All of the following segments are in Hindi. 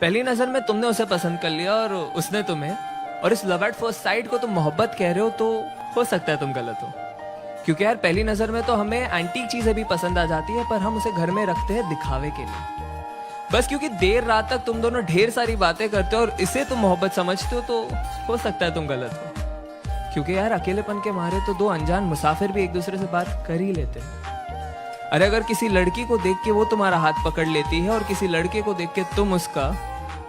पहली नजर में तुमने उसे पसंद कर लिया और उसने तुम्हें, और इस लव एट फर्स्ट साइट को तुम मोहब्बत कह रहे हो, तो हो सकता है तुम गलत हो। क्योंकि यार पहली नजर में तो हमें एंटीक चीजें भी पसंद आ जाती है, पर हम उसे घर में रखते हैं दिखावे के लिए। बस क्योंकि देर रात तक तुम दोनों ढेर सारी बातें करते हो और इसे तुम मोहब्बत समझते हो, तो हो सकता है तुम गलत हो। क्योंकि यार अकेलेपन के मारे तो दो अनजान मुसाफिर भी एक दूसरे से बात कर ही लेते हैं। अरे अगर किसी लड़की को देख के वो तुम्हारा हाथ पकड़ लेती है और किसी लड़के को देख के तुम उसका,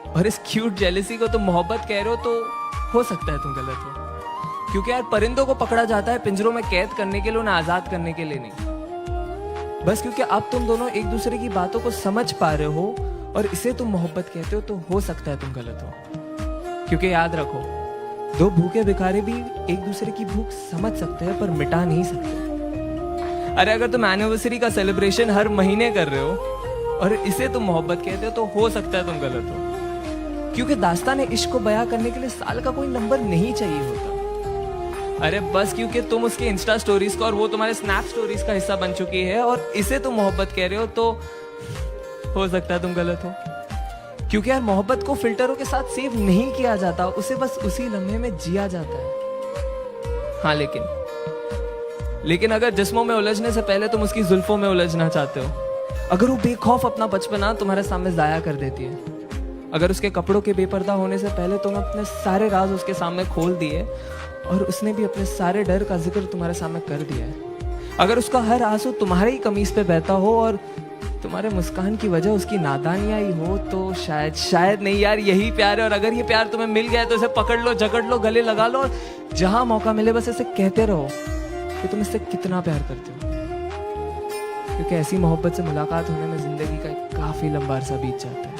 और इस क्यूट जेलसी को तुम मोहब्बत कह रहे हो, तो हो सकता है तुम गलत हो। क्योंकि यार परिंदों को पकड़ा जाता है पिंजरों में कैद करने के लिए, उन्हें आजाद करने के लिए नहीं। बस क्योंकि अब तुम दोनों एक दूसरे की बातों को समझ पा रहे हो और इसे तुम मोहब्बत कहते हो, तो हो सकता है तुम गलत हो। क्योंकि याद रखो, दो भूखे भिखारी भी एक दूसरे की भूख समझ सकते हैं पर मिटा नहीं सकते। अरे अगर तुम एनिवर्सरी का सेलिब्रेशन हर महीने कर रहे हो और इसे तुम मोहब्बत कहते हो, तो हो सकता है तुम गलत हो। क्योंकि दास्तान इश्क को बयां करने के लिए साल का कोई नंबर नहीं चाहिए होता। अरे बस क्योंकि तुम उसके इंस्टा स्टोरीज का और वो तुम्हारे स्नैप स्टोरीज का हिस्सा बन चुकी है और इसे तुम मोहब्बत कह रहे हो, तो हो सकता है तुम गलत हो। क्योंकि यार मोहब्बत को फिल्टरों के साथ सेव नहीं किया जाता, उसे बस उसी लम्हे में जिया जाता है। हाँ लेकिन अगर जिस्मों में उलझने से पहले तुम उसकी जुल्फों में उलझना चाहते हो, अगर वो बेखौफ अपना बचपना तुम्हारे सामने जाया कर देती है, अगर उसके कपड़ों के बेपर्दा होने से पहले तुम अपने सारे राज उसके सामने खोल दिए और उसने भी अपने सारे डर का जिक्र तुम्हारे सामने कर दिया है, अगर उसका हर आंसू तुम्हारे ही कमीज पे बहता हो और तुम्हारे मुस्कान की वजह उसकी नादानियां ही हो, तो शायद नहीं यार यही प्यार है। और अगर ये प्यार तुम्हें मिल गया है तो इसे पकड़ लो, जकड़ लो, गले लगा लो और जहां मौका मिले बस इसे कहते रहो कि तुम इससे कितना प्यार करते हो। क्योंकि ऐसी मोहब्बत से मुलाकात होने में जिंदगी का एक काफी लंबा अरसा बीत जाता है।